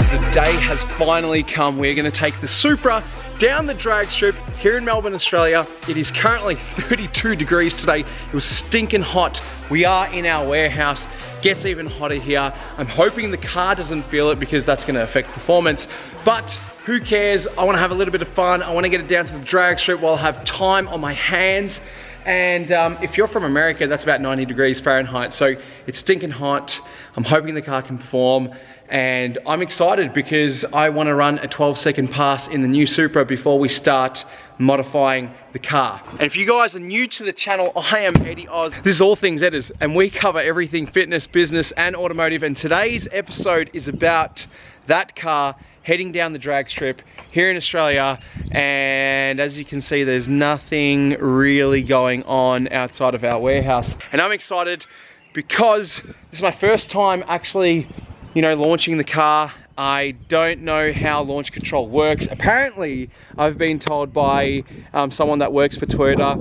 guys, the day has finally come. We're going to take the Supra down the drag strip here in Melbourne, Australia. It is currently 32 degrees today. It was stinking hot. We are in our warehouse. Gets even hotter here. I'm hoping the car doesn't feel it because that's going to affect performance, but who cares? I want to have a little bit of fun. I want to get it down to the drag strip while I have time on my hands. And if you're from America, that's about 90 degrees Fahrenheit, so it's stinking hot. I'm hoping the car can perform, and I'm excited because I want to run a 12-second pass in the new Supra before we start modifying the car. And if you guys are new to the channel, I am Eddie Oz. This is All Things Ediz, and we cover everything fitness, business, and automotive. And today's episode is about that car heading down the drag strip here in Australia. And as you can see, there's nothing really going on outside of our warehouse. And I'm excited because this is my first time actually, you know, launching the car. I don't know how launch control works. Apparently, I've been told by someone that works for Toyota,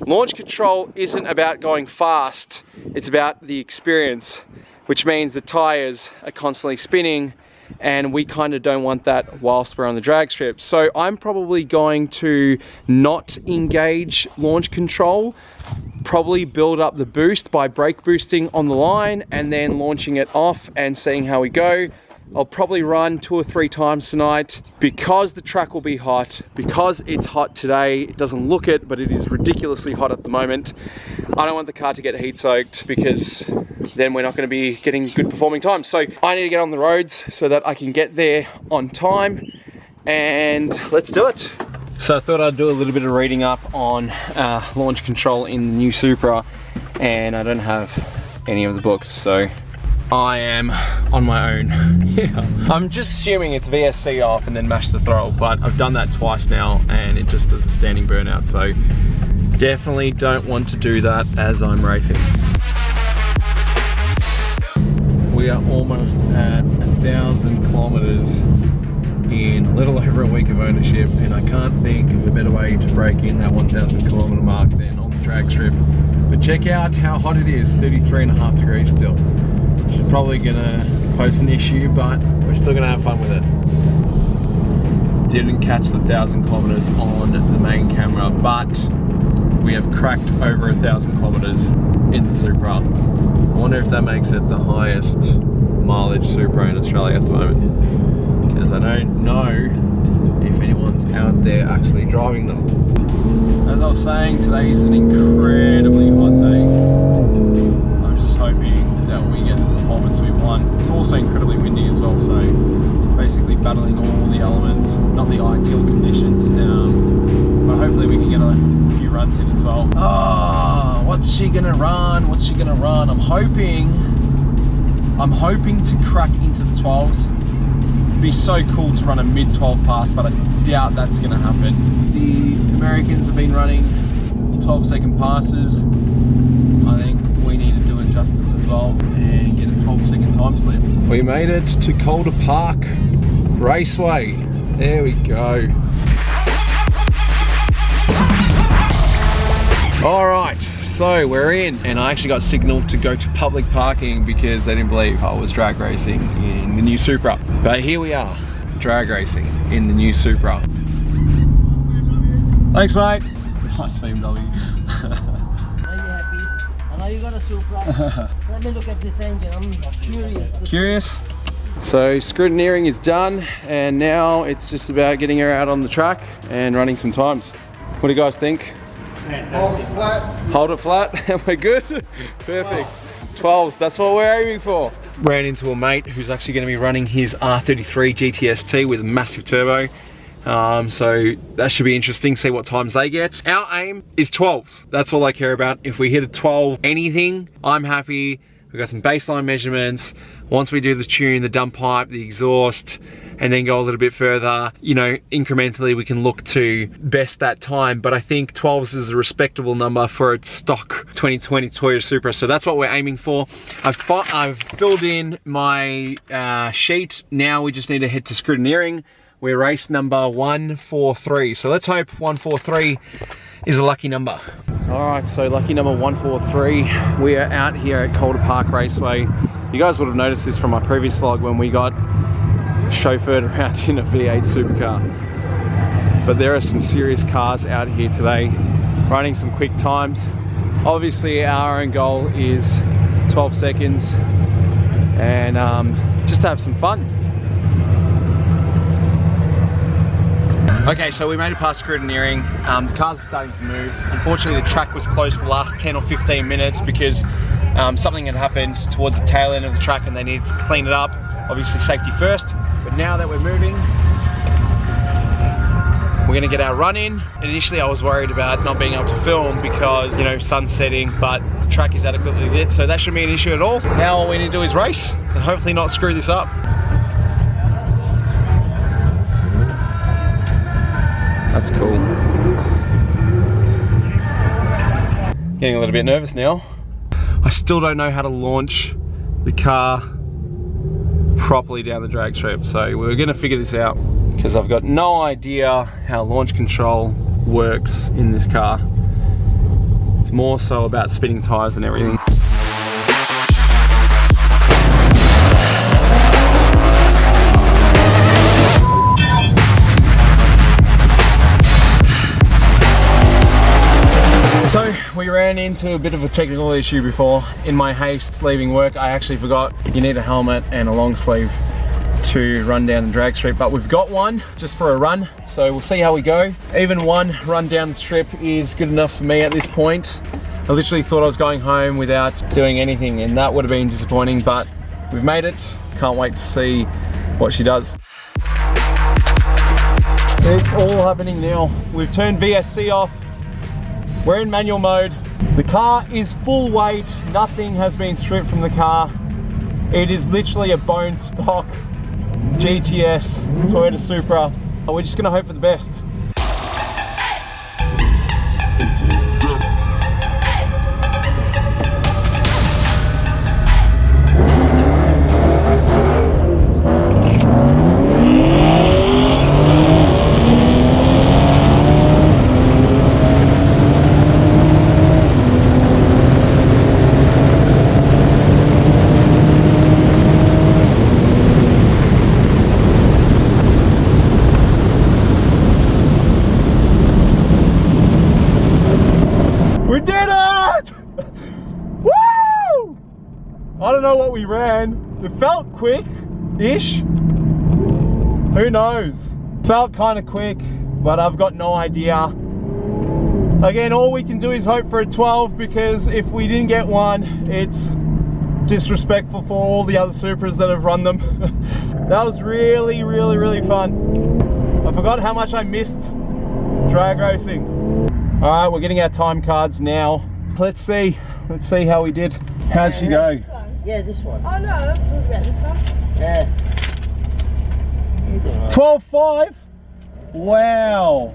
launch control isn't about going fast, it's about the experience, which means the tires are constantly spinning, and we kind of don't want that whilst we're on the drag strip. So I'm probably going to not engage launch control, probably build up the boost by brake boosting on the line and then launching it off and seeing how we go. I'll probably run 2 or 3 times tonight because the track will be hot, because it's hot today. It doesn't look it, but it is ridiculously hot at the moment. I don't want the car to get heat soaked because then we're not going to be getting good performing time. So I need to get on the roads so that I can get there on time, and let's do it. So I thought I'd do a little bit of reading up on launch control in the new Supra, and I don't have any of the books, so I am on my own. Yeah. I'm just assuming it's VSC off and then mash the throttle, but I've done that twice now and it just does a standing burnout, so definitely don't want to do that as I'm racing. We are almost at 1,000 kilometers in a little over a week of ownership, and I can't think of a better way to break in that 1,000 kilometer mark than on the drag strip. But check out how hot it is, 33.5 degrees still. Which is probably gonna pose an issue, but we're still gonna have fun with it. Didn't catch the 1,000 kilometers on the main camera, but we have cracked over 1,000 kilometers in the Supra. I wonder if that makes it the highest mileage Supra in Australia at the moment, because I don't know if anyone's out there actually driving them. As I was saying, today is an incredibly hot day. I'm just hoping that we get the performance we want. It's also incredibly windy as well, so basically battling all the elements, not the ideal conditions. But hopefully we can get a few runs in as well. Oh, what's she gonna run? What's she gonna run? I'm hoping to crack into the 12s. It'd be so cool to run a mid-12 pass, but I doubt that's gonna happen. The Americans have been running 12-second passes. I think we need to do it justice as well and get a 12-second time slip. We made it to Calder Park Raceway. There we go. Alright, so we're in, and I actually got signaled to go to public parking because they didn't believe I was drag racing in the new Supra. But here we are, drag racing in the new Supra. Thanks, mate. Nice BMW. You got a Supra. Let me look at this engine. I'm curious. Curious? So scrutineering is done, and now it's just about getting her out on the track and running some times. What do you guys think? Hold it flat. Hold it flat, and we're good? Perfect. 12s, that's what we're aiming for. Ran into a mate who's actually going to be running his R33 GTS with a massive turbo. So that should be interesting, see what times they get. Our aim is 12s. That's all I care about. If we hit a 12 anything, I'm happy. We've got some baseline measurements. Once we do the tune, the dump pipe, the exhaust, and then go a little bit further, you know, incrementally we can look to best that time. But I think 12s is a respectable number for a stock 2020 Toyota Supra, so that's what we're aiming for. I've filled in my sheet. Now we just need to head to scrutineering. We're race number 143, so let's hope 143 is a lucky number. All right, so lucky number 143. We are out here at Calder Park Raceway. You guys would have noticed this from my previous vlog when we got chauffeured around in a V8 supercar. But there are some serious cars out here today, running some quick times. Obviously our own goal is 12 seconds and just to have some fun. Okay, so we made it past scrutineering. The cars are starting to move. Unfortunately, the track was closed for the last 10 or 15 minutes because something had happened towards the tail end of the track and they needed to clean it up. Obviously, safety first. But now that we're moving, we're gonna get our run in. Initially, I was worried about not being able to film because, you know, sun's setting, but the track is adequately lit, so that shouldn't be an issue at all. Now all we need to do is race and hopefully not screw this up. That's cool. Getting a little bit nervous now. I still don't know how to launch the car properly down the drag strip, so we're gonna figure this out because I've got no idea how launch control works in this car. It's more so about spinning tires and everything. So we ran into a bit of a technical issue before. In my haste leaving work, I actually forgot you need a helmet and a long sleeve to run down the drag strip, but we've got one just for a run, so we'll see how we go. Even one run down the strip is good enough for me at this point. I literally thought I was going home without doing anything, and that would have been disappointing, but we've made it. Can't wait to see what she does. It's all happening now. We've turned VSC off. We're in manual mode. The car is full weight. Nothing has been stripped from the car. It is literally a bone stock GTS Toyota Supra. We're just gonna hope for the best. We did it! Woo! I don't know what we ran. It felt quick-ish. Who knows? Felt kind of quick, but I've got no idea. Again, all we can do is hope for a 12 because if we didn't get one, it's disrespectful for all the other Supras that have run them. That was really, really, really fun. I forgot how much I missed drag racing. All right, we're getting our time cards now. Let's see how we did. How'd she go? Yeah, this one. Oh no, I'm talking about this one. Yeah. 12.5? Wow.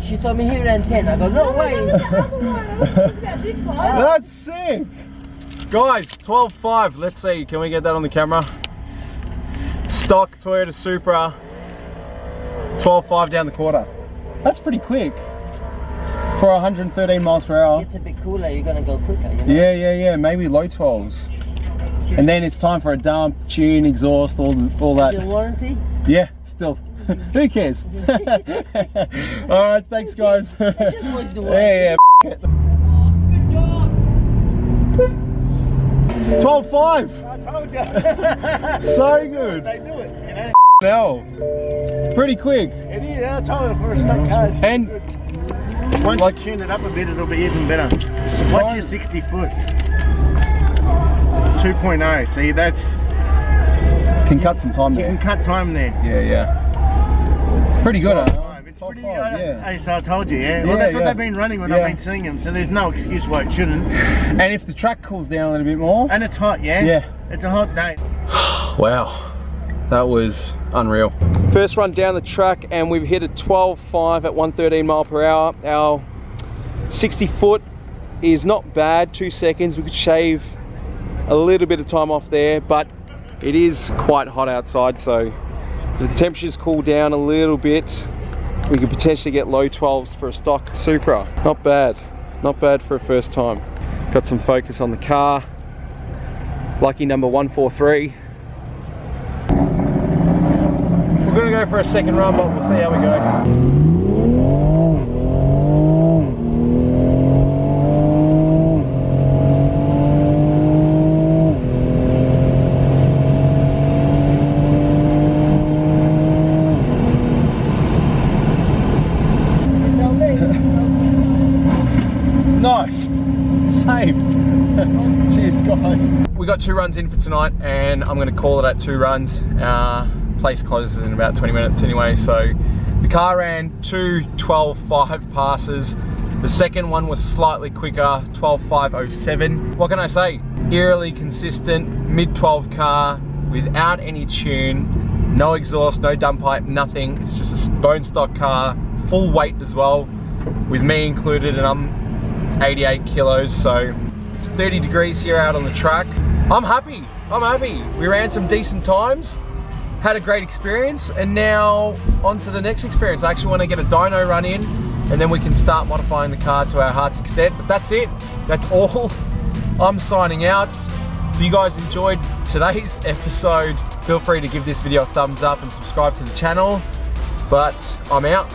She told me he ran 10. I go, no way. The other one, I was talking about this one. That's sick. Guys, 12.5. Let's see, can we get that on the camera? Stock Toyota Supra, 12.5 down the quarter. That's pretty quick. For 113 miles per hour. It's a bit cooler, you're gonna go quicker, you know? Yeah, maybe low 12s. And then it's time for a dump, tune, exhaust, all that. Is it warranty? Yeah, still. Who cares? Alright, thanks guys. It just wants to work. Yeah. 12.5. I told you. So good. They do it, you know. Now, pretty quick. It is, I told you for a stock car. It's And good. Once you tune it up a bit, it'll be even better. So what's your 60 foot? 2.0. See, that's... can cut some time You there. can cut time there. Yeah. Pretty good, huh? It's Top pretty, five, yeah. Hey, so I told you, yeah. Well, Yeah, that's what yeah. they've been running when Yeah. I've been seeing them. So there's no excuse why it shouldn't. And if the track cools down a little bit more. And it's hot, yeah? Yeah. It's a hot day. Wow, that was unreal. First run down the track and we've hit a 12.5 at 113 mile per hour. Our 60 foot is not bad, 2 seconds. We could shave a little bit of time off there, but it is quite hot outside, so if the temperatures cool down a little bit, we could potentially get low 12s for a stock Supra. Not bad for a first time. Got some focus on the car. Lucky number 143. gonna go for a second run, but we'll see how we go. Nice. Same. Cheers, guys. We got 2 runs in for tonight, and I'm going to call it at 2 runs. Place closes in about 20 minutes anyway, so the car ran 2:12.5 passes. The second one was slightly quicker, 12.507. What can I say? Eerily consistent, mid-12 car without any tune, no exhaust, no dump pipe, nothing. It's just a bone stock car, full weight as well, with me included, and I'm 88 kilos, so it's 30 degrees here out on the track. I'm happy. We ran some decent times, had a great experience, and now on to the next experience. I actually want to get a dyno run in, and then we can start modifying the car to our heart's extent. But that's it. That's all. I'm signing out. If you guys enjoyed today's episode, feel free to give this video a thumbs up and subscribe to the channel. But I'm out.